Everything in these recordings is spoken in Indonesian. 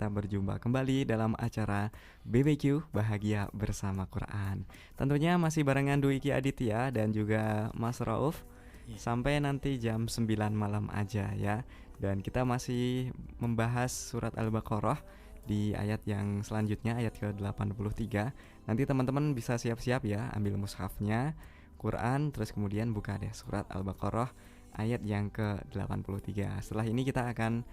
kita berjumpa kembali dalam acara BBQ Bahagia Bersama Quran. Tentunya masih barengan Dwiki Aditya dan juga Mas Rauf sampai nanti jam 9 malam aja ya. Dan kita masih membahas surat Al-Baqarah di ayat yang selanjutnya, ayat ke-83. Nanti teman-teman bisa siap-siap ya, ambil mushafnya, Quran, terus kemudian buka deh surat Al-Baqarah ayat yang ke-83. Setelah ini kita akan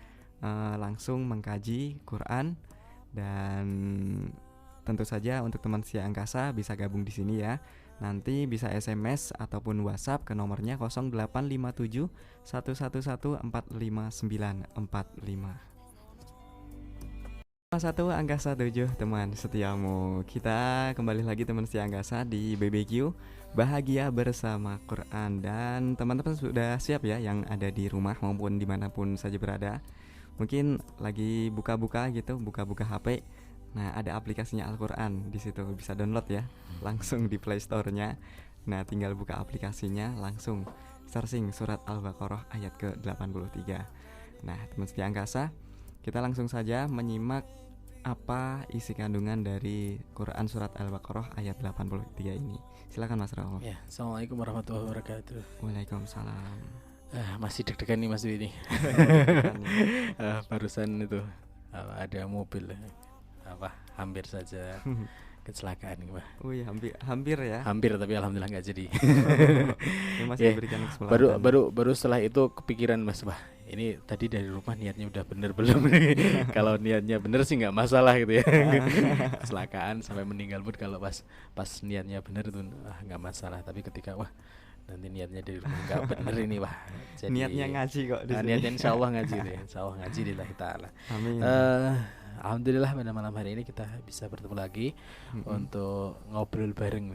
langsung mengkaji Quran, dan tentu saja untuk teman Sia Angkasa bisa gabung di sini ya. Nanti bisa SMS ataupun WhatsApp ke nomornya 0857 111 45945. Satu Angkasa 7 teman setiamu. Kita kembali lagi teman Setia Angkasa di BBQ Bahagia Bersama Quran. Dan teman-teman sudah siap ya yang ada di rumah maupun dimanapun saja berada. Mungkin lagi buka-buka gitu, buka-buka HP. Nah, ada aplikasinya Al-Quran di situ, bisa download ya, langsung di Play Store-nya. Nah, tinggal buka aplikasinya, langsung searching surat Al-Baqarah ayat ke-83. Nah, teman Setia Angkasa, kita langsung saja menyimak apa isi kandungan dari Quran surat Al-Baqarah ayat 83 ini. Silakan Mas Raul. Ya, Assalamualaikum warahmatullahi wabarakatuh. Waalaikumsalam. Masih deg-degan nih Mas Dwi ini. Barusan itu ada mobil hampir saja kecelakaan nih, Pak. Wih, hampir ya. Hampir, tapi alhamdulillah nggak jadi. Masih diberikan kesempatan. Baru setelah itu kepikiran Mas, Pak. Ini tadi dari rumah niatnya udah bener belum? Kalau niatnya bener sih nggak masalah gitu ya. Kecelakaan sampai meninggal pun kalau pas niatnya bener itu nggak masalah. Tapi ketika nanti niatnya dari rumah nggak bener ini jadi niatnya ngaji kok di sini. Niatnya insya Allah ngaji deh, insya Allah ngaji lillahi ta'ala. Amin. Alhamdulillah pada malam hari ini kita bisa bertemu lagi untuk ngobrol bareng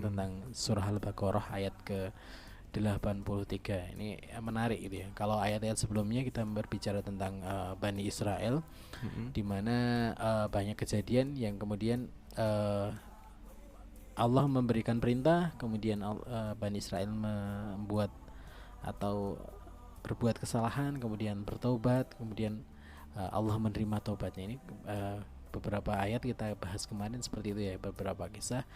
tentang surah Al-Baqarah ayat ke 83. Ini menarik gitu ya. Kalau ayat-ayat sebelumnya kita berbicara tentang Bani Israel, di mana banyak kejadian yang kemudian Allah memberikan perintah, kemudian Bani Israel membuat atau berbuat kesalahan, kemudian bertobat, kemudian Allah menerima taubatnya. Ini beberapa ayat kita bahas kemarin seperti itu ya, beberapa kisah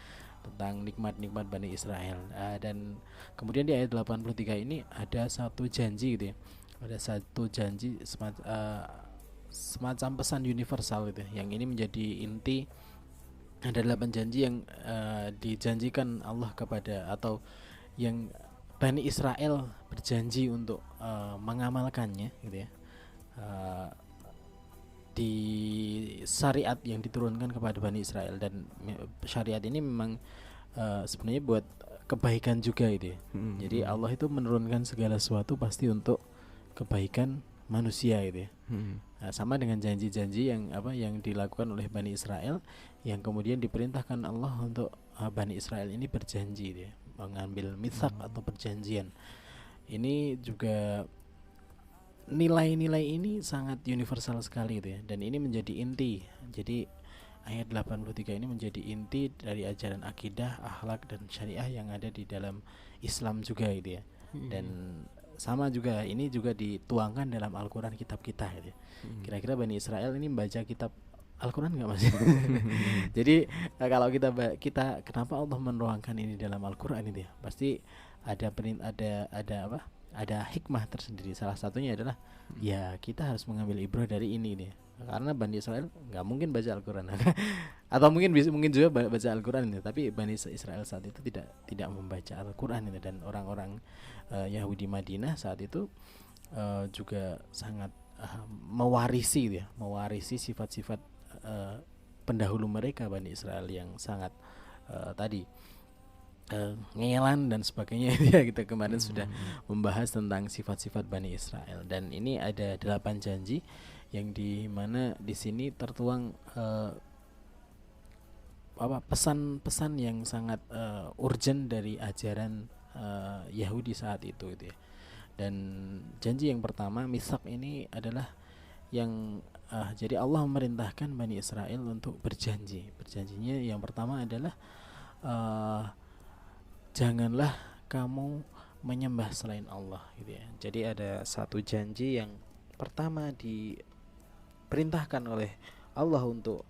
tentang nikmat-nikmat Bani Israel. Dan kemudian di ayat 83 ini ada satu janji gitu ya. Ada satu janji semacam pesan universal gitu ya, yang ini menjadi inti. Ada 8 janji yang dijanjikan Allah kepada, atau yang Bani Israel berjanji untuk mengamalkannya gitu ya, di syariat yang diturunkan kepada Bani Israel. Dan syariat ini memang sebenarnya buat kebaikan juga itu ya. Jadi Allah itu menurunkan segala sesuatu pasti untuk kebaikan manusia gitu ya. Sama dengan janji-janji yang dilakukan oleh Bani Israel, yang kemudian diperintahkan Allah untuk Bani Israel ini berjanji gitu ya, mengambil mitsaq atau perjanjian. Ini juga nilai-nilai ini sangat universal sekali gitu ya, dan ini menjadi inti. Jadi ayat 83 ini menjadi inti dari ajaran akidah, akhlak dan syariah yang ada di dalam Islam juga gitu ya. Dan sama juga ini juga dituangkan dalam Al-Quran, kitab kita gitu ya. Kira-kira Bani Israel ini membaca kitab Al-Quran nggak Mas? Jadi kalau kita kenapa Allah menuangkan ini dalam Al-Quran itu ya? Pasti ada hikmah tersendiri. Salah satunya adalah ya kita harus mengambil ibrah dari ini nih. Karena Bani Israel nggak mungkin baca Al-Quran atau mungkin juga baca Al-Quran ini, tapi Bani Israel saat itu tidak membaca Al-Quran ini. Dan orang-orang Yahudi Madinah saat itu juga sangat mewarisi sifat-sifat pendahulu mereka, Bani Israel, yang sangat ngelan dan sebagainya. Ya, kita kemarin sudah membahas tentang sifat-sifat Bani Israel. Dan ini ada 8 janji yang di mana di sini tertuang pesan-pesan yang sangat urgent dari ajaran Yahudi saat itu gitu ya. Dan janji yang pertama, mitsaq, ini adalah yang jadi Allah memerintahkan Bani Israel untuk berjanji. Perjanjinya yang pertama adalah janganlah kamu menyembah selain Allah gitu ya. Jadi ada satu janji yang pertama diperintahkan oleh Allah untuk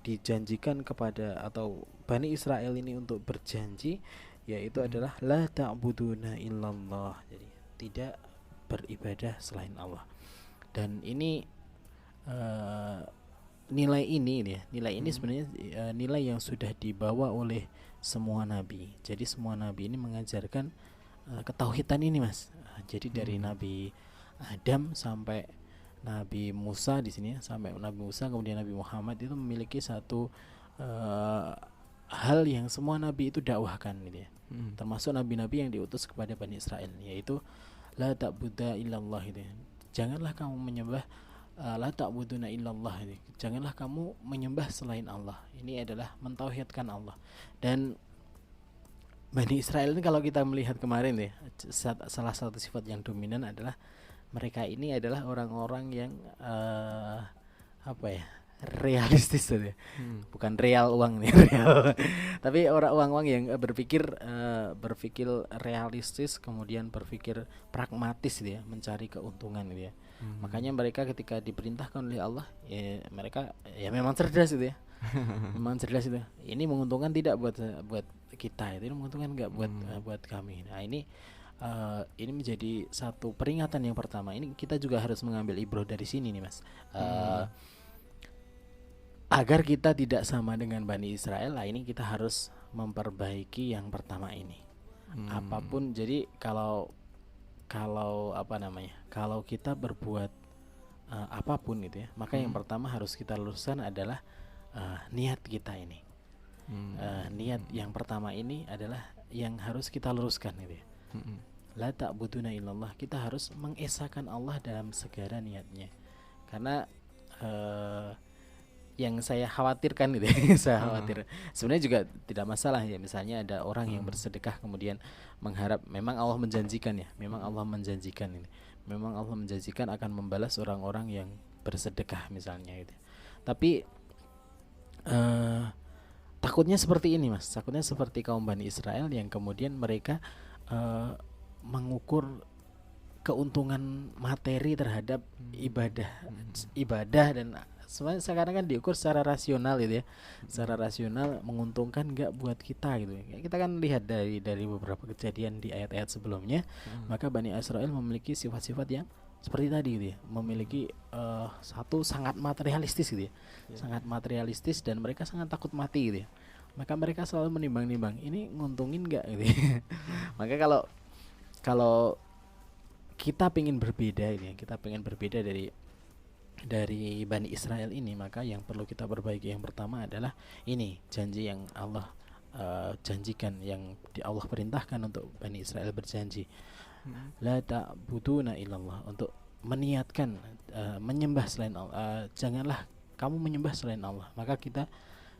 dijanjikan kepada atau Bani Israel ini untuk berjanji, yaitu adalah la ta'buduna illallah, jadi tidak beribadah selain Allah. Dan ini nilai ini sebenarnya nilai yang sudah dibawa oleh semua nabi. Jadi semua nabi ini mengajarkan ketauhidan ini, Mas. Jadi dari Nabi Adam sampai Nabi Musa di sini, sampai Nabi Musa kemudian Nabi Muhammad, itu memiliki satu hal yang semua nabi itu dakwahkan gitu ya. Termasuk nabi-nabi yang diutus kepada Bani Israel, yaitu la ta'budu illallah gitu ya. Janganlah kamu menyembah la ta'buduna illallah gitu. Janganlah kamu menyembah selain Allah. Ini adalah mentauhidkan Allah. Dan Bani Israel ini kalau kita melihat kemarin ya, salah satu sifat yang dominan adalah mereka ini adalah orang-orang yang realistis ya. Bukan real uang nih, real. Tapi orang uang-uang yang berpikir realistis, kemudian berpikir pragmatis gitu ya, mencari keuntungan gitu ya. Makanya mereka ketika diperintahkan oleh Allah, ya mereka ya memang cerdas gitu ya. Memang cerdas itu. Ini menguntungkan tidak buat kita, itu menguntungkan enggak buat kami. Nah, ini menjadi satu peringatan yang pertama. Ini kita juga harus mengambil ibrah dari sini nih, Mas. Agar kita tidak sama dengan Bani Israel, lah ini kita harus memperbaiki yang pertama ini. Apapun, jadi kalau kalau kita berbuat apapun gitu ya, maka yang pertama harus kita luruskan adalah niat kita ini. Niat yang pertama ini adalah yang harus kita luruskan gitu ya. La ta'buduna illallah, kita harus mengesahkan Allah dalam segala niatnya. Karena yang saya khawatirkan gitu ya, saya khawatir sebenarnya juga tidak masalah ya, misalnya ada orang yang bersedekah kemudian mengharap, memang Allah menjanjikan ya, memang Allah menjanjikan ini, memang Allah menjanjikan akan membalas orang-orang yang bersedekah misalnya gitu. Tapi takutnya seperti ini, Mas, takutnya seperti kaum Bani Israel yang kemudian mereka mengukur keuntungan materi terhadap ibadah dan sekarang kan diukur secara rasional gitu ya, secara rasional menguntungkan nggak buat kita gitu. Kita kan lihat dari beberapa kejadian di ayat-ayat sebelumnya, maka Bani Israel memiliki sifat-sifat yang seperti tadi gitu ya, memiliki satu sangat materialistis gitu ya, sangat materialistis, dan mereka sangat takut mati gitu ya. Maka mereka selalu menimbang-nimbang, ini nguntungin nggak gitu ya. Maka kalau kita pengen berbeda ini, kita pengen berbeda dari Bani Israel ini, maka yang perlu kita perbaiki yang pertama adalah ini janji yang Allah janjikan, yang Allah perintahkan untuk Bani Israel berjanji, la ta'buduna illallah, untuk meniatkan menyembah selain Allah. Janganlah kamu menyembah selain Allah, maka kita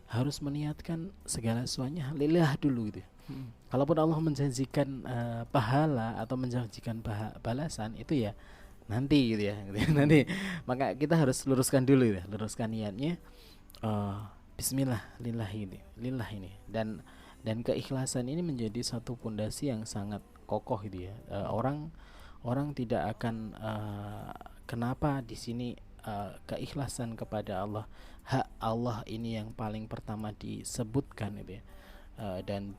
harus meniatkan segala sesuatunya lillah dulu gitu. Kalaupun Allah menjanjikan pahala atau menjanjikan balasan, itu ya nanti gitu ya, nanti. Maka kita harus luruskan dulu ya, luruskan niatnya. Bismillah, lillah ini, dan keikhlasan ini menjadi satu pondasi yang sangat kokoh gitu ya. Orang tidak akan kenapa di sini keikhlasan kepada Allah, hak Allah ini yang paling pertama disebutkan gitu ya, dan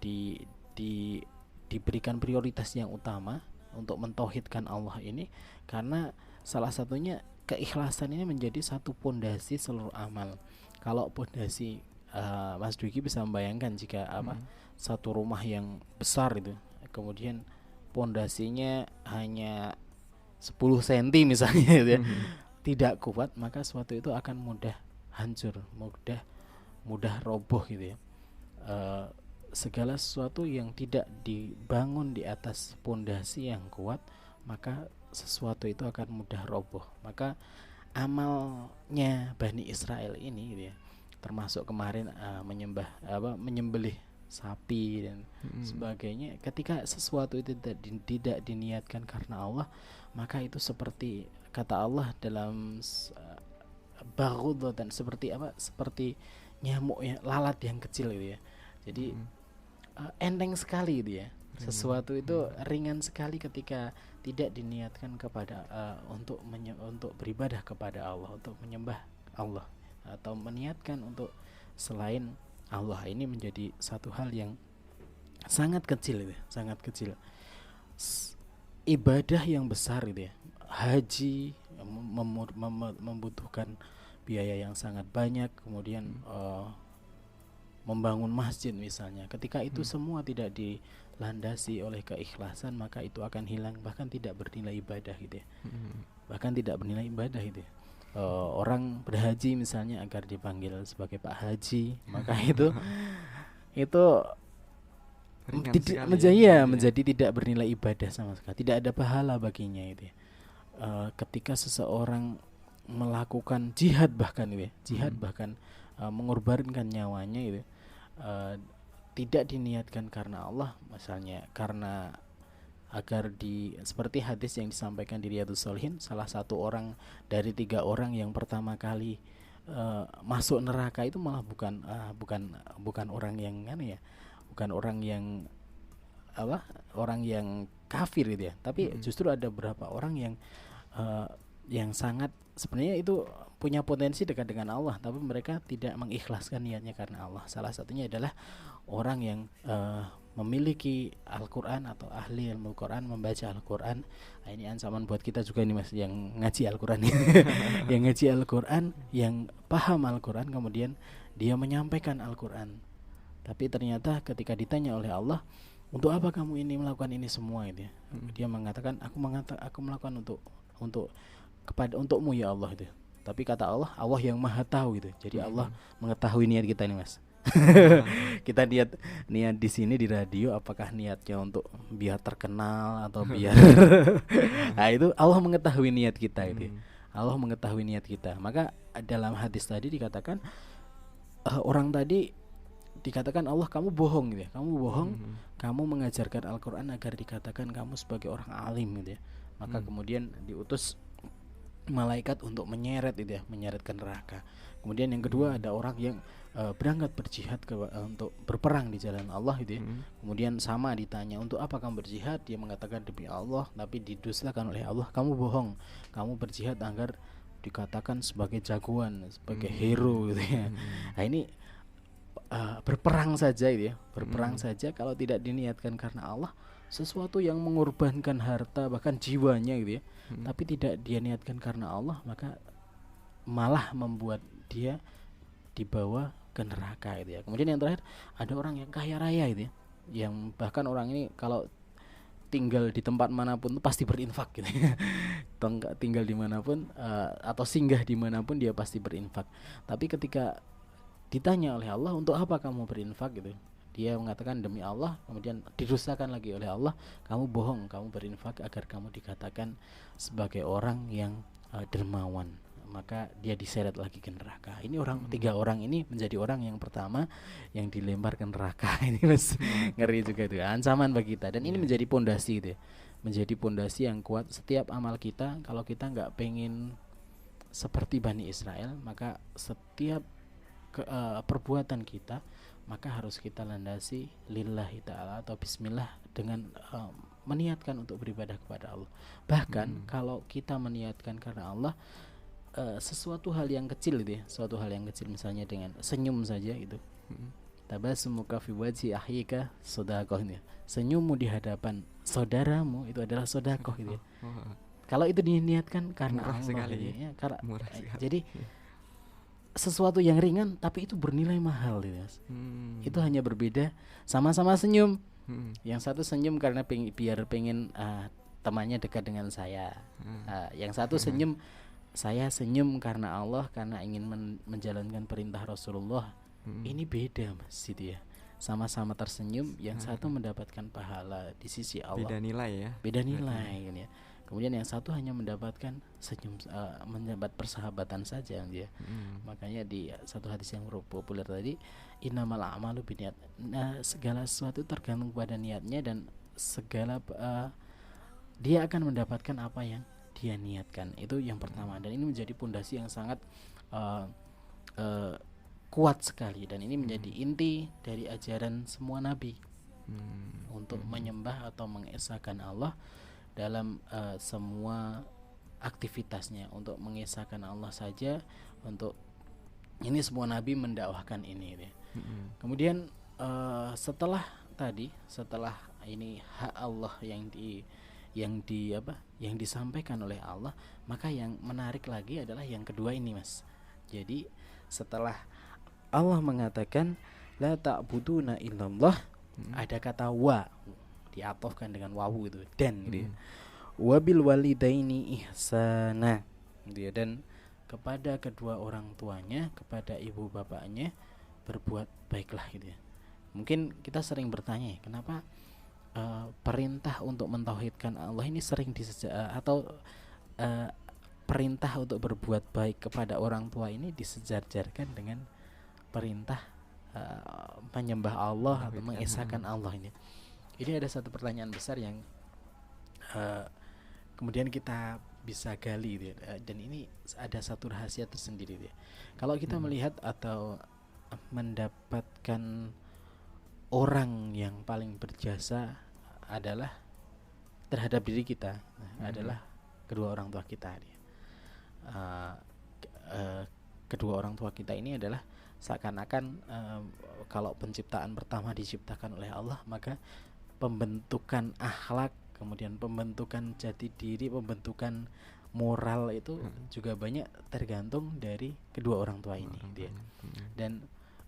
diberikan prioritas yang utama untuk mentauhidkan Allah ini, karena salah satunya keikhlasan ini menjadi satu pondasi seluruh amal. Kalau pondasi, Mas Dwiki bisa membayangkan jika satu rumah yang besar itu, kemudian pondasinya hanya 10 cm misalnya gitu ya, tidak kuat, maka sesuatu itu akan mudah hancur, mudah roboh gitu ya. Segala sesuatu yang tidak dibangun di atas pondasi yang kuat, maka sesuatu itu akan mudah roboh. Maka amalnya Bani Israel ini gitu ya, termasuk kemarin menyembelih sapi dan sebagainya, ketika sesuatu itu tidak diniatkan karena Allah, maka itu seperti kata Allah dalam baghud, dan seperti nyamuk ya, lalat yang kecil gitu ya. Jadi enteng sekali gitu ya. Sesuatu itu ringan sekali ketika tidak diniatkan kepada untuk beribadah kepada Allah, untuk menyembah Allah, atau meniatkan untuk selain Allah. Ini menjadi satu hal yang sangat kecil, sangat kecil. Ibadah yang besar itu ya, haji membutuhkan biaya yang sangat banyak, kemudian membangun masjid misalnya. Ketika itu semua tidak dilandasi oleh keikhlasan, maka itu akan hilang, bahkan tidak bernilai ibadah gitu ya. Bahkan tidak bernilai ibadah itu ya. Orang berhaji misalnya agar dipanggil sebagai Pak Haji, maka itu menjadi tidak bernilai ibadah sama sekali, tidak ada pahala baginya itu ya. Ketika seseorang melakukan jihad bahkan itu ya, bahkan mengorbankan nyawanya itu, tidak diniatkan karena Allah, misalnya karena agar seperti hadis yang disampaikan di Riyadhus Shalihin, salah satu orang dari 3 orang yang pertama kali masuk neraka itu malah bukan orang yang bukan orang yang orang yang kafir gitu ya, tapi justru ada beberapa orang yang sangat sebenarnya itu punya potensi dekat dengan Allah, tapi mereka tidak mengikhlaskan niatnya karena Allah. Salah satunya adalah orang yang memiliki Al-Quran atau ahli ilmu Quran, membaca Al-Quran. Nah, ini ancaman buat kita juga nih Mas, yang ngaji Al-Quran yang ngaji Al-Quran, yang paham Al-Quran, kemudian dia menyampaikan Al-Quran, tapi ternyata ketika ditanya oleh Allah, untuk apa kamu ini melakukan ini semua itu ya? Dia mengatakan, aku melakukan untukmu ya Allah itu. Tapi kata Allah yang maha tahu gitu. Jadi Allah mengetahui niat kita ini Mas. Kita niat di sini di radio, apakah niatnya untuk biar terkenal atau biar nah itu Allah mengetahui niat kita itu. Allah mengetahui niat kita. Maka dalam hadis tadi dikatakan orang tadi dikatakan Allah, kamu bohong gitu ya. Kamu bohong, kamu mengajarkan Al-Quran agar dikatakan kamu sebagai orang alim gitu ya. Maka kemudian diutus malaikat untuk menyeret itu ya, menyeret ke neraka. Kemudian yang kedua ada orang yang berangkat berjihad untuk berperang di jalan Allah itu ya. Kemudian sama ditanya, untuk apa kamu berjihad? Dia mengatakan demi Allah, tapi didustakan oleh Allah, kamu bohong, kamu berjihad agar dikatakan sebagai jagoan, sebagai hero gitu ya. Nah ini berperang saja itu ya, berperang saja kalau tidak diniatkan karena Allah, sesuatu yang mengorbankan harta bahkan jiwanya gitu ya, tapi tidak dia niatkan karena Allah, maka malah membuat dia dibawa ke neraka itu ya. Kemudian yang terakhir ada orang yang kaya raya itu ya, yang bahkan orang ini kalau tinggal di tempat manapun pasti berinfak gitu ya. Tinggal dimanapun atau singgah dimanapun dia pasti berinfak. Tapi ketika ditanya oleh Allah, untuk apa kamu berinfak gitu, dia mengatakan demi Allah. Kemudian didustakan lagi oleh Allah, kamu bohong, kamu berinfak agar kamu dikatakan sebagai orang yang dermawan. Maka dia diseret lagi ke neraka. Ini orang 3 orang ini menjadi orang yang pertama yang dilempar ke neraka. Ini Mas, ngeri juga itu, ancaman bagi kita. Dan ini menjadi pondasi gitu ya, menjadi pondasi yang kuat setiap amal kita. Kalau kita nggak pengen seperti Bani Israel, maka setiap perbuatan kita maka harus kita landasi lillahi ta'ala atau bismillah, dengan meniatkan untuk beribadah kepada Allah. Bahkan kalau kita meniatkan karena Allah, sesuatu hal yang kecil itu ya, suatu hal yang kecil misalnya dengan senyum saja itu, tabassumuka fi wajhi akhika shadaqah ya. Senyummu di hadapan saudaramu itu adalah sedekah gitu ya. Kalau itu diniatkan karena murah Allah sekali ya, murah sekali. Jadi sesuatu yang ringan tapi itu bernilai mahal gitu. Itu hanya berbeda, sama-sama senyum. Yang satu senyum karena biar pengen temannya dekat dengan saya. Yang satu senyum, saya senyum karena Allah, karena ingin menjalankan perintah Rasulullah. Ini beda Mas gitu ya. Sama-sama tersenyum, yang satu mendapatkan pahala di sisi Allah. Beda nilai ya. Beda nilai kan ya. Kemudian yang satu hanya mendapatkan senyum, mendapat persahabatan saja dia. Makanya di satu hadis yang populer tadi, innamal a'malu binniyat. Nah, segala sesuatu tergantung pada niatnya, dan segala dia akan mendapatkan apa yang dia niatkan. Itu yang pertama, dan ini menjadi pondasi yang sangat kuat sekali, dan ini menjadi inti dari ajaran semua nabi. untuk menyembah atau mengesahkan Allah dalam semua aktivitasnya, untuk mengesahkan Allah saja. Untuk ini semua nabi mendakwahkan ini ya. Kemudian setelah ini hak Allah yang disampaikan oleh Allah, maka yang menarik lagi adalah yang kedua ini, Mas. Jadi setelah Allah mengatakan la ta'buduna illallah, ada kata wa diatofkan dengan wawu itu, dan gitu ya. Wabil walidaini ihsana gitu ya, dan kepada kedua orang tuanya, kepada ibu bapaknya berbuat baiklah gitu ya. Mungkin kita sering bertanya ya, kenapa perintah untuk mentauhidkan Allah ini sering perintah untuk berbuat baik kepada orang tua ini disejajarkan dengan perintah menyembah Allah atau mengesahkan Allah ini. Ini ada satu pertanyaan besar yang kemudian kita bisa gali gitu ya. Dan ini ada satu rahasia tersendiri gitu ya. Kalau kita melihat atau mendapatkan orang yang paling berjasa adalah terhadap diri kita, adalah kedua orang tua kita dia. Kedua orang tua kita ini adalah seakan-akan kalau penciptaan pertama diciptakan oleh Allah, maka pembentukan akhlak, kemudian pembentukan jati diri, pembentukan moral itu juga banyak tergantung dari kedua orang tua ini dia. Dan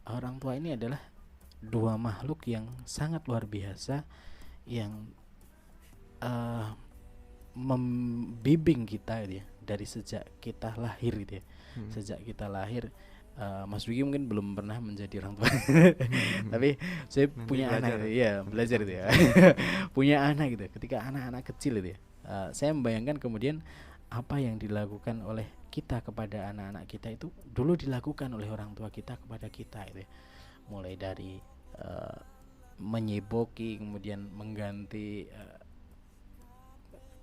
orang tua ini adalah dua makhluk yang sangat luar biasa yang membimbing kita gitu ya, dari sejak kita lahir gitu ya. Sejak kita lahir, Mas Wiki mungkin belum pernah menjadi orang tua. Tapi saya nanti punya anak gitu, ya belajar itu ya. Punya anak gitu. Ketika anak-anak kecil itu ya, saya membayangkan kemudian apa yang dilakukan oleh kita kepada anak-anak kita itu dulu dilakukan oleh orang tua kita kepada kita gitu ya. Mulai dari menyeboki, kemudian mengganti,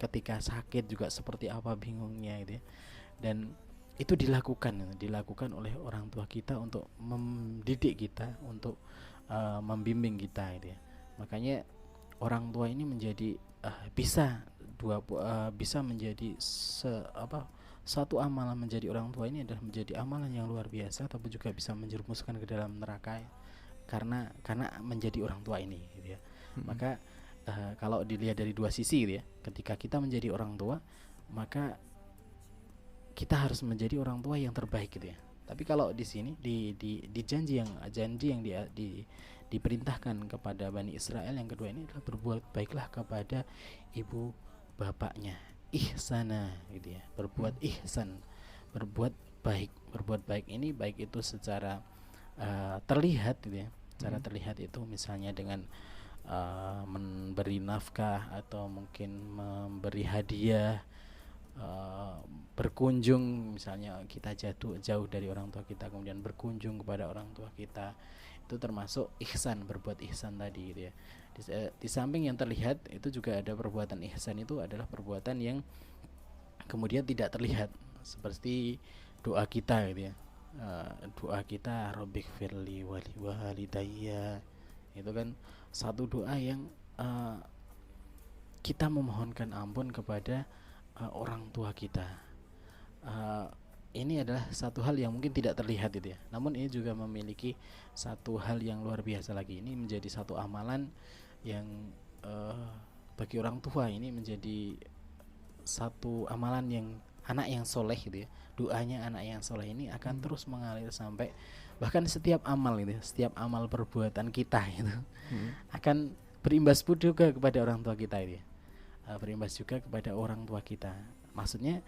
ketika sakit juga seperti apa bingungnya gitu ya. Dan itu dilakukan oleh orang tua kita untuk mendidik kita, untuk membimbing kita gitu ya. Makanya orang tua ini menjadi bisa menjadi satu amalan. Menjadi orang tua ini adalah menjadi amalan yang luar biasa, tapi juga bisa menjerumuskan ke dalam neraka ya, karena menjadi orang tua ini gitu ya. Maka kalau dilihat dari dua sisi gitu ya, ketika kita menjadi orang tua, maka kita harus menjadi orang tua yang terbaik gitu ya. Tapi kalau di sini di janji yang diperintahkan kepada Bani Israel yang kedua ini adalah berbuat baiklah kepada ibu bapaknya, ihsana gitu ya. Berbuat ihsan, berbuat baik ini baik itu secara terlihat gitu ya. Secara terlihat itu misalnya dengan memberi nafkah, atau mungkin memberi hadiah, berkunjung, misalnya kita jauh dari orang tua kita kemudian berkunjung kepada orang tua kita, itu termasuk ihsan, berbuat ihsan tadi gitu ya. Di samping yang terlihat itu juga ada perbuatan ihsan, itu adalah perbuatan yang kemudian tidak terlihat, seperti doa kita gitu ya. Doa kita Rabbighfirli wali walidayya, itu kan satu doa yang kita memohonkan ampun kepada orang tua kita. Ini adalah satu hal yang mungkin tidak terlihat itu ya, namun ini juga memiliki satu hal yang luar biasa lagi. Ini menjadi satu amalan yang bagi orang tua ini menjadi satu amalan yang anak yang soleh gitu ya. Doanya anak yang soleh ini akan terus mengalir sampai bahkan setiap amal gitu ya, setiap amal perbuatan kita itu akan berimbas juga kepada orang tua kita itu ya. Berimbas juga kepada orang tua kita. Maksudnya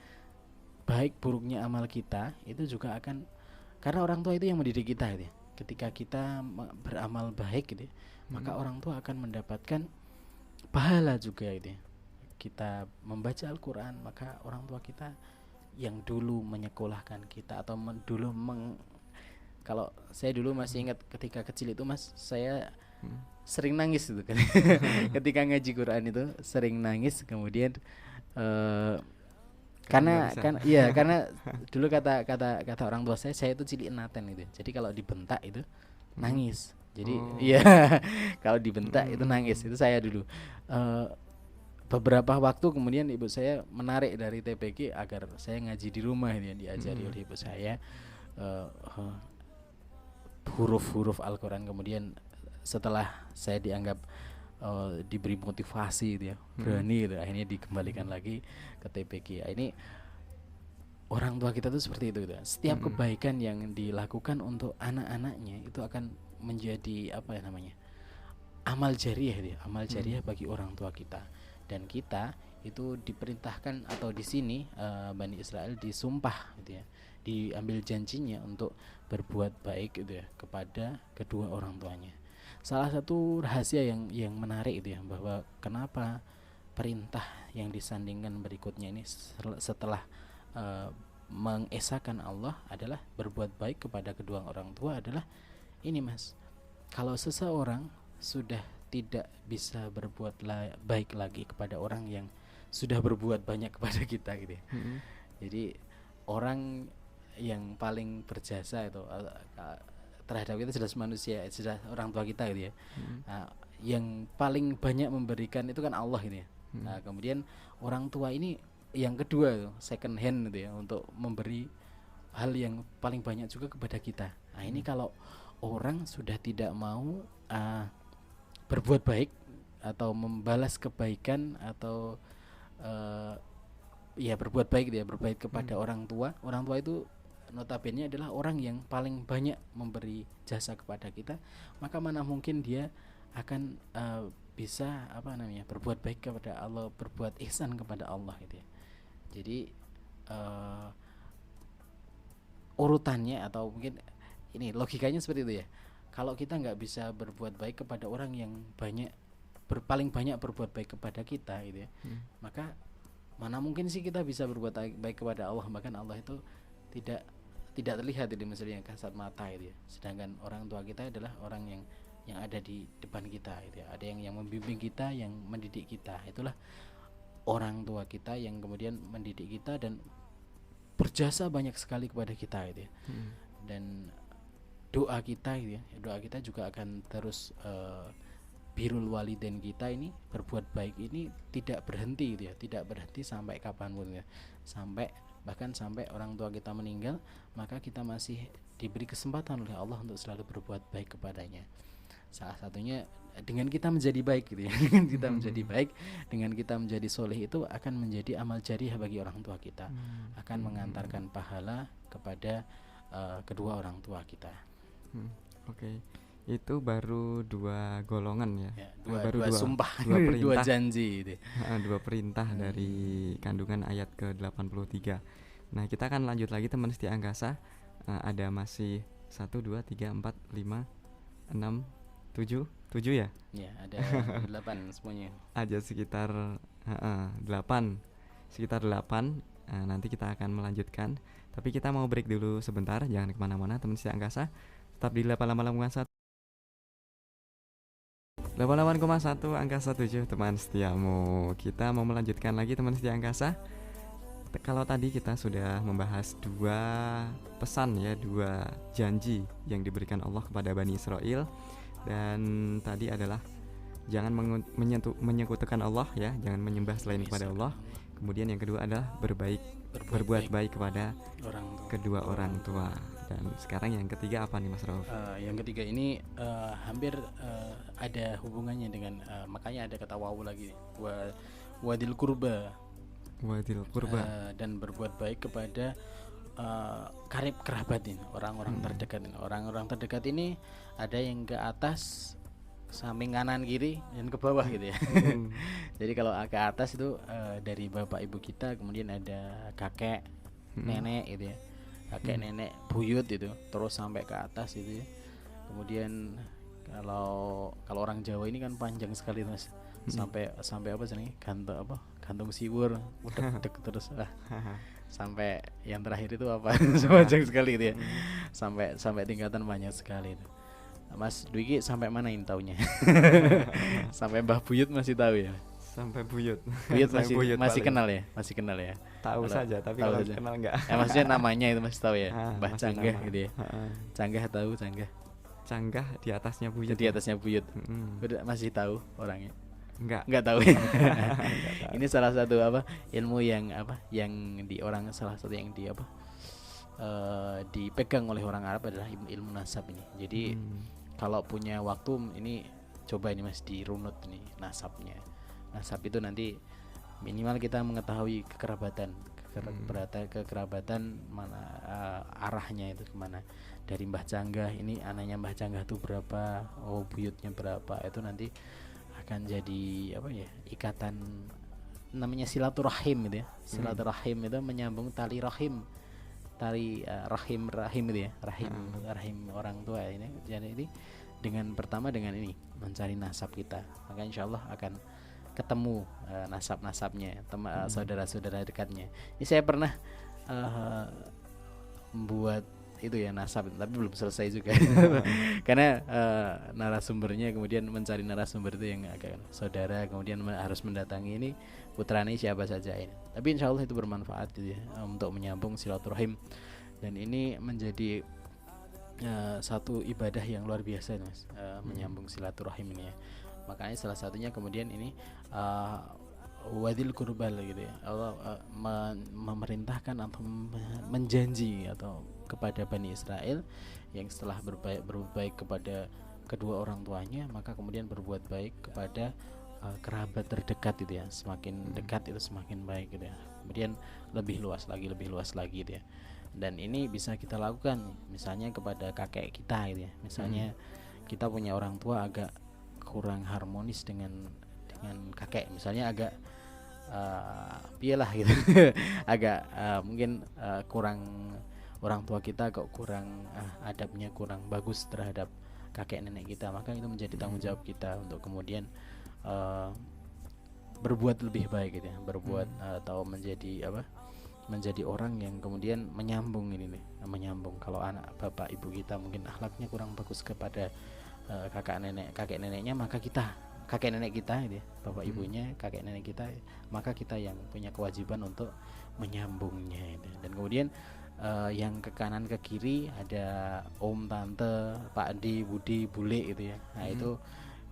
baik buruknya amal kita itu juga akan, karena orang tua itu yang mendidik kita gitu ya. Ketika kita beramal baik gitu ya, maka orang tua akan mendapatkan pahala juga gitu ya. Kita membaca Al-Quran, maka orang tua kita yang dulu menyekolahkan kita atau kalau saya dulu masih ingat ketika kecil itu Mas, saya sering nangis itu kan. Ketika ngaji Quran itu sering nangis, kemudian karena dulu kata orang tua saya itu cilik enaten gitu. Jadi kalau dibentak itu nangis. Jadi kalau dibentak itu nangis. Itu saya dulu. Beberapa waktu kemudian ibu saya menarik dari TPQ agar saya ngaji di rumah, yang diajari oleh ibu saya huruf-huruf Al-Quran. Kemudian setelah saya dianggap diberi motivasi gitu ya, berani gitu, akhirnya dikembalikan lagi ke TPQ. Ini orang tua kita tuh seperti itu gitu. Setiap kebaikan yang dilakukan untuk anak-anaknya itu akan menjadi amal jariah gitu ya, amal jariah bagi orang tua kita. Dan kita itu diperintahkan, atau di sini Bani Israel disumpah gitu ya, diambil janjinya untuk berbuat baik gitu ya kepada kedua orang tuanya. Salah satu rahasia yang menarik itu ya, bahwa kenapa perintah yang disandingkan berikutnya ini setelah mengesahkan Allah adalah berbuat baik kepada kedua orang tua adalah ini, Mas. Kalau seseorang sudah tidak bisa berbuat baik lagi kepada orang yang sudah berbuat banyak kepada kita gitu ya. Jadi orang yang paling berjasa itu terhadap kita jelas manusia, jelas orang tua kita gitu ya. Yang paling banyak memberikan itu kan Allah gitu ya. Nah, kemudian orang tua ini yang kedua tuh, second hand gitu ya, untuk memberi hal yang paling banyak juga kepada kita. Nah, ini kalau orang sudah tidak mau berbuat baik atau membalas kebaikan atau berbuat baik gitu ya, berbaik kepada orang tua itu notabene adalah orang yang paling banyak memberi jasa kepada kita, maka mana mungkin dia akan bisa berbuat baik kepada Allah, berbuat ihsan kepada Allah gitu ya. Jadi urutannya atau mungkin ini logikanya seperti itu ya. Kalau kita nggak bisa berbuat baik kepada orang yang paling banyak berbuat baik kepada kita gitu ya, maka mana mungkin sih kita bisa berbuat baik kepada Allah. Bahkan Allah itu tidak terlihat di misalnya kasat mata itu ya. Sedangkan orang tua kita adalah orang yang ada di depan kita itu ya. Ada yang membimbing kita, yang mendidik kita. Itulah orang tua kita yang kemudian mendidik kita dan berjasa banyak sekali kepada kita itu ya. Dan doa kita gitu ya. Doa kita juga akan terus birrul walidain kita ini, berbuat baik ini tidak berhenti gitu ya. Tidak berhenti sampai kapanpun ya. Bahkan sampai orang tua kita meninggal, maka kita masih diberi kesempatan oleh Allah untuk selalu berbuat baik kepadanya. Salah satunya dengan kita menjadi baik gitu ya. Dengan kita menjadi baik, dengan kita menjadi soleh, itu akan menjadi amal jariah bagi orang tua kita, akan mengantarkan pahala kepada kedua orang tua kita. Oke. Itu baru 2 golongan ya. Baru dua sumpah, 2 perintah, 2 janji gitu. 2 perintah dari kandungan ayat ke-83. Nah, kita akan lanjut lagi teman setia angkasa. Ada masih 1 2 3 4 5 6 7 ya? Ya, ada 8 semuanya. Ada sekitar 8. Sekitar 8. Nanti kita akan melanjutkan. Tapi kita mau break dulu sebentar. Jangan kemana-mana teman setia angkasa. Tetap di 88,1 angkasa 7 teman setiamu. Kita mau melanjutkan lagi teman setia angkasa. Kalau tadi kita sudah membahas 2 pesan ya, 2 janji yang diberikan Allah kepada Bani Israel. Dan tadi adalah jangan menyekutukan Allah ya, jangan menyembah selain kepada Allah. Kemudian yang kedua adalah berbuat baik kepada kedua orang tua. Dan sekarang yang ketiga apa nih Mas Rauf? Yang ketiga ini hampir ada hubungannya dengan makanya ada kata wawu lagi, wadil kurba. Dan berbuat baik kepada karib kerabat ini, orang-orang terdekat ini. Orang-orang terdekat ini ada yang ke atas, samping kanan kiri, dan ke bawah gitu ya. Jadi kalau ke atas itu dari bapak ibu kita, kemudian ada kakek, nenek gitu ya. Kakek, nenek, buyut itu, terus sampai ke atas itu ya. Kemudian kalau orang Jawa ini kan panjang sekali Mas. Sampai apa sih? Gantung siwur, udah terus sampai yang terakhir itu apa? Panjang sekali itu ya. Sampai tingkatan banyak sekali itu. Mas Dwiki sampai mana ini taunya? Sampai Mbah Buyut masih tahu ya? Sampai Buyut masih kenal ya? Masih kenal ya? Tahu saja, tapi kalau kenal enggak. Maksudnya namanya itu masih tahu ya? Mbah Canggah gitu ya. Canggah tahu Canggah. canggah di atasnya buyut. Di atasnya buyut. Udah masih tahu orangnya? Enggak tahu. Ini salah satu ilmu yang salah satu yang dipegang oleh orang Arab adalah ilmu nasab ini. Jadi kalau punya waktu ini coba ini Mas dirunut ini nasabnya. Nasab itu nanti minimal kita mengetahui kekerabatan mana arahnya itu kemana. Dari Mbah Canggah, ini anaknya Mbah Canggah itu berapa, buyutnya berapa, itu nanti akan jadi ikatan namanya silaturahim gitu ya. Silaturahim itu menyambung tali rahim itu ya, rahim orang tua ini. Jadi ini pertama dengan ini mencari nasab kita, maka insyaallah akan ketemu nasab-nasabnya, saudara-saudara dekatnya. Ini saya pernah membuat itu ya nasab, tapi belum selesai juga karena narasumbernya kemudian mencari narasumber itu yang agak saudara, kemudian harus mendatangi ini putranya siapa saja ini. Tapi insya Allah itu bermanfaat gitu ya, untuk menyambung silaturahim, dan ini menjadi satu ibadah yang luar biasa Mas, menyambung silaturahim ini ya. Makanya salah satunya kemudian ini wadil kurbal gitu ya, Allah memerintahkan atau menjanji atau kepada Bani Israel yang setelah berbuat baik kepada kedua orang tuanya, maka kemudian berbuat baik kepada kerabat terdekat gitu ya. Semakin dekat itu semakin baik gitu ya. Kemudian lebih luas lagi gitu ya. Dan ini bisa kita lakukan misalnya kepada kakek kita gitu ya. Misalnya kita punya orang tua agak kurang harmonis dengan kakek, misalnya agak pialah gitu agak mungkin kurang, orang tua kita kok kurang adabnya kurang bagus terhadap kakek nenek kita, maka itu menjadi tanggung jawab kita untuk kemudian berbuat lebih baik gitu ya, atau menjadi orang yang kemudian menyambung ini nih, menyambung. Kalau anak bapak ibu kita mungkin akhlaknya kurang bagus kepada kakek neneknya, maka kita kakek nenek kita gitu ya, bapak ibunya kakek nenek kita, maka kita yang punya kewajiban untuk menyambungnya gitu. Dan kemudian yang ke kanan ke kiri ada om, tante, pak ade, bude, bule gitu ya. Nah itu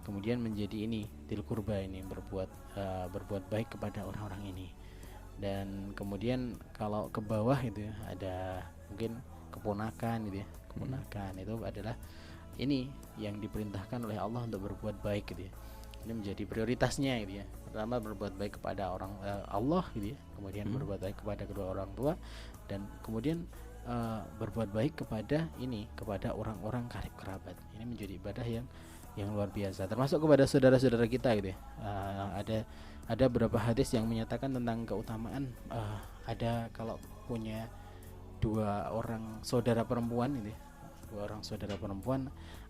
kemudian menjadi ini til kurba, ini berbuat baik kepada orang-orang ini. Dan kemudian kalau ke bawah itu ya, ada mungkin keponakan gitu ya. Keponakan itu adalah ini yang diperintahkan oleh Allah untuk berbuat baik gitu ya. Ini menjadi prioritasnya gitu ya. Pertama berbuat baik kepada Allah gitu ya. Kemudian berbuat baik kepada kedua orang tua, dan kemudian berbuat baik kepada orang-orang karib kerabat. Ini menjadi ibadah yang luar biasa, termasuk kepada saudara-saudara kita gitu ya. Ada beberapa hadis yang menyatakan tentang keutamaan ada kalau punya dua orang saudara perempuan gitu ya,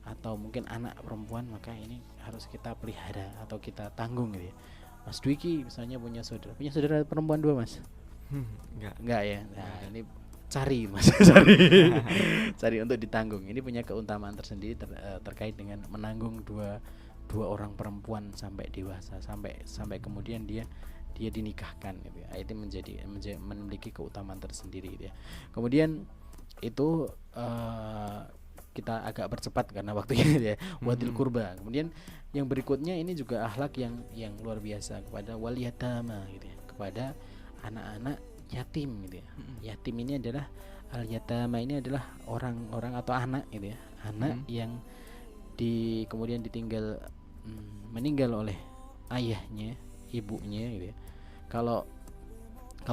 atau mungkin anak perempuan, maka ini harus kita pelihara atau kita tanggung gitu ya. Mas Dwiki misalnya punya saudara perempuan 2 Mas? Enggak ya. Nah, ini cari Mas, cari untuk ditanggung. Ini punya keutamaan tersendiri terkait dengan menanggung dua orang perempuan sampai dewasa, sampai kemudian dia dinikahkan gitu ya. Itu memiliki keutamaan tersendiri gitu ya. Kemudian itu kita agak percepat karena waktunya ya, wadil kurba. Kemudian yang berikutnya ini juga akhlak yang luar biasa kepada wal yatama gitu ya, kepada anak-anak yatim gitu ya. Yatim ini adalah al yatama, ini adalah orang-orang atau anak gitu ya, anak yang kemudian meninggal oleh ayahnya, ibunya gitu ya. Kalau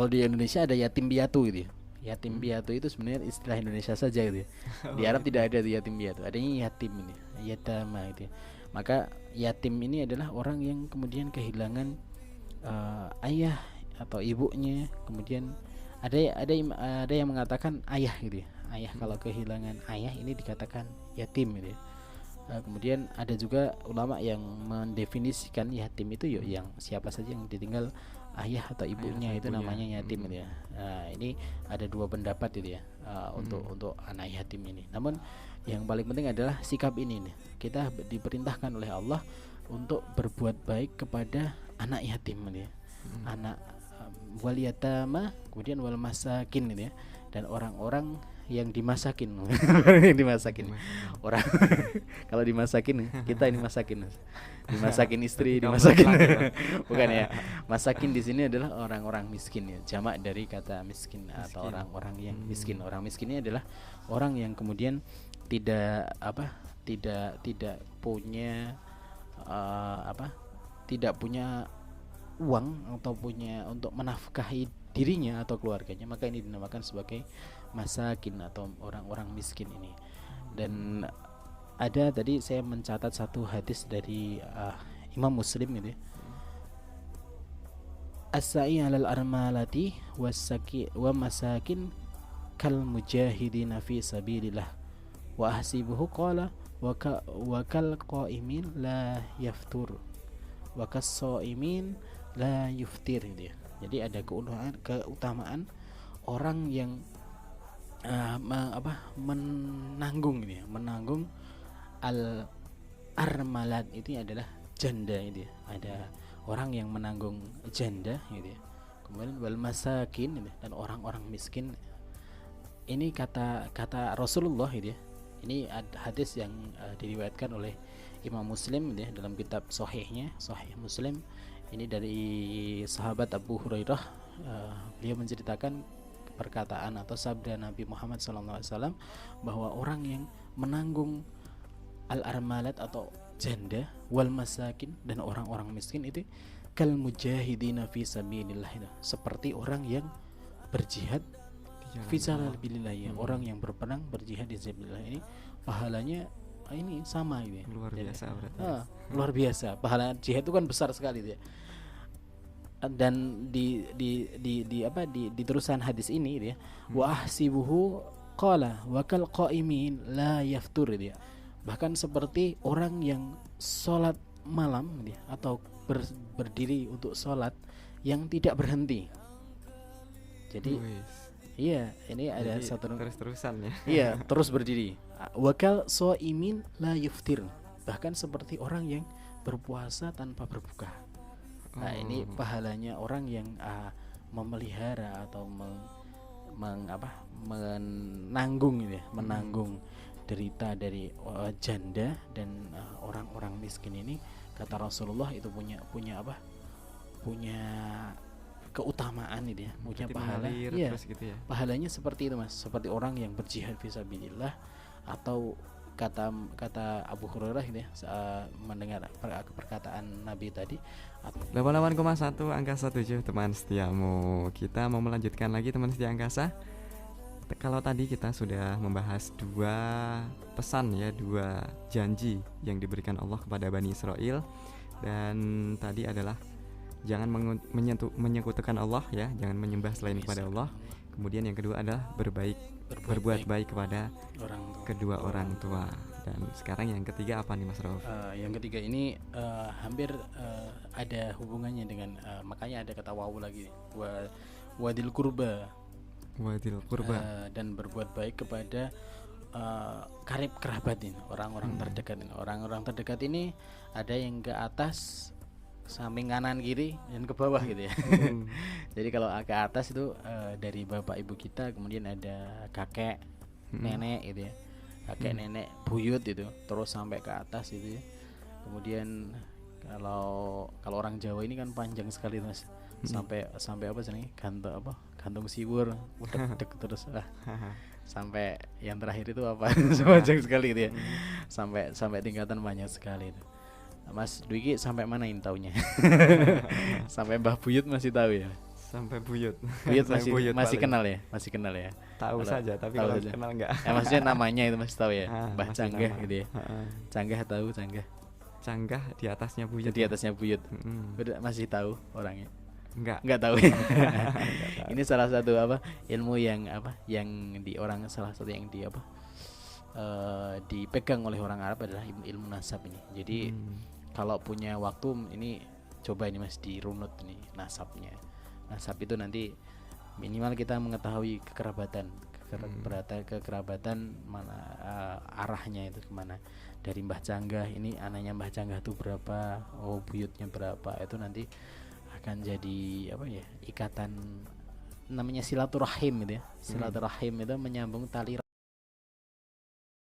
di Indonesia ada yatim piatu gitu ya. Yatim piatu itu sebenarnya istilah Indonesia saja gitu ya. Di Arab tidak ada yatim piatu, adanya yatim ini, yatama gitu ya. Maka yatim ini adalah orang yang kemudian kehilangan ayah atau ibunya. Kemudian ada yang mengatakan ayah gitu ya. Ayah, kalau kehilangan ayah ini dikatakan yatim gitu ya. Kemudian ada juga ulama yang mendefinisikan yatim itu yang siapa saja yang ditinggal ayah atau ibunya itu namanya yatim gitu ya. Ini ada 2 pendapat gitu ya, untuk anak yatim ini. Namun yang paling penting adalah sikap ini nih. Kita diperintahkan oleh Allah untuk berbuat baik kepada anak yatim gitu ya. Anak wal yatama, kemudian wal masakin gitu ya, dan orang-orang yang dimasakin. Yang dimasakin. Orang kalau dimasakin kita ini masakin. Dimasakin istri, dimasakin. Bukan ya. Masakin di sini adalah orang-orang miskin ya. Jamak dari kata miskin atau orang-orang yang miskin. Orang miskin ini adalah orang yang kemudian tidak punya tidak punya uang atau punya untuk menafkahi dirinya atau keluarganya, maka ini dinamakan sebagai masakin atau orang-orang miskin ini. Dan ada tadi saya mencatat satu hadis dari Imam Muslim gitu ya. As-sa'i 'alal armalati was-saki wa masakin kal mujahidin fi sabilillah wa ahsibuhu qala wa kal qaimin la yaftur wa kas shaimin la yuftir gitu ya. Jadi ada keutamaan orang yang menanggung gitu ya. Menanggung al-armalat itu adalah janda itu ya. Ada orang yang menanggung janda gitu ya. Kemudian wal masakin gitu, dan orang-orang miskin. Ini kata Rasulullah gitu ya. Ini hadis yang diriwayatkan oleh Imam Muslim gitu ya, dalam kitab Sahihnya, Sahih Muslim. Ini dari sahabat Abu Hurairah. Beliau menceritakan perkataan atau sabda Nabi Muhammad SAW bahwa orang yang menanggung al-armalat atau janda wal masakin dan orang-orang miskin itu kal mujahidina fi sabilillah, seperti orang yang berjihad fi sabilillah ya. Orang yang berperang berjihad di sabilillah ini pahalanya ini sama gitu ya. Luar biasa berarti. Luar biasa. Pahala jihad itu kan besar sekali gitu ya. Dan di terusan hadis ini gitu ya. Wa ahsibuhu qala wa kal qaimin la yaftur gitu ya. Bahkan seperti orang yang sholat malam gitu ya, atau berdiri untuk sholat yang tidak berhenti. Jadi iya, ini ada satu terus-terusan ya. Iya, terus berdiri. Wakal shaimin la yuftir. Bahkan seperti orang yang berpuasa tanpa berbuka. Nah, ini pahalanya orang yang memelihara atau menanggung gitu ya, menanggung derita dari janda dan orang-orang miskin ini. Kata Rasulullah itu punya keutamaan itu ya, punya pahala. Iya, gitu ya. Pahalanya seperti itu Mas, seperti orang yang berjihad fisabilillah, atau kata Abu Hurairah gitu ya, mendengar perkataan Nabi tadi. 88,1 angkasa 7 teman setiamu. Kita mau melanjutkan lagi teman setia angkasa. Kalau tadi kita sudah membahas dua pesan ya, dua janji yang diberikan Allah kepada Bani Israel. Dan tadi adalah jangan menyekutukan Allah ya, jangan menyembah selain kepada Allah. Kemudian yang kedua adalah berbuat baik kepada kedua orang tua. Dan sekarang yang ketiga apa nih Mas Rauf? Yang ketiga ini hampir ada hubungannya dengan makanya ada kata wawu lagi, wadil kurba. Dan berbuat baik kepada karib kerabat ini, orang-orang terdekat ini. Orang-orang terdekat ini ada yang ke atas, samping kanan kiri, dan ke bawah gitu ya. Jadi kalau ke atas itu dari bapak ibu kita, kemudian ada kakek, nenek gitu ya, kakek nenek buyut itu, terus sampai ke atas itu ya. Kemudian kalau orang Jawa ini kan panjang sekali Mas, sampai apa sih, gantung siwur, utek terus sampai yang terakhir itu apa? Panjang sekali gitu ya. Sampai tingkatan banyak sekali itu. Mas Dwiki sampai mana ini taunya? Sampai Mbah Buyut masih tahu ya? Sampai Buyut. Masih kenal ya? Masih kenal ya? Tahu saja, tapi kalau kenal enggak. Maksudnya namanya itu masih tahu ya? Mbah Canggah gitu ya. Canggah tahu Canggah. Canggah di atasnya Buyut. Di atasnya Buyut. Masih tahu orangnya? Enggak tahu. Ini salah satu ilmu yang di orang, salah satu yang dipegang oleh orang Arab adalah ilmu nasab ini. Jadi kalau punya waktu ini coba ini Mas dirunut ini nasabnya. Nasab itu nanti minimal kita mengetahui kekerabatan mana arahnya itu kemana. Dari Mbah Canggah ini anaknya Mbah Canggah itu berapa, buyutnya berapa, itu nanti akan jadi ikatan namanya silaturahim gitu ya. Silaturahim itu menyambung tali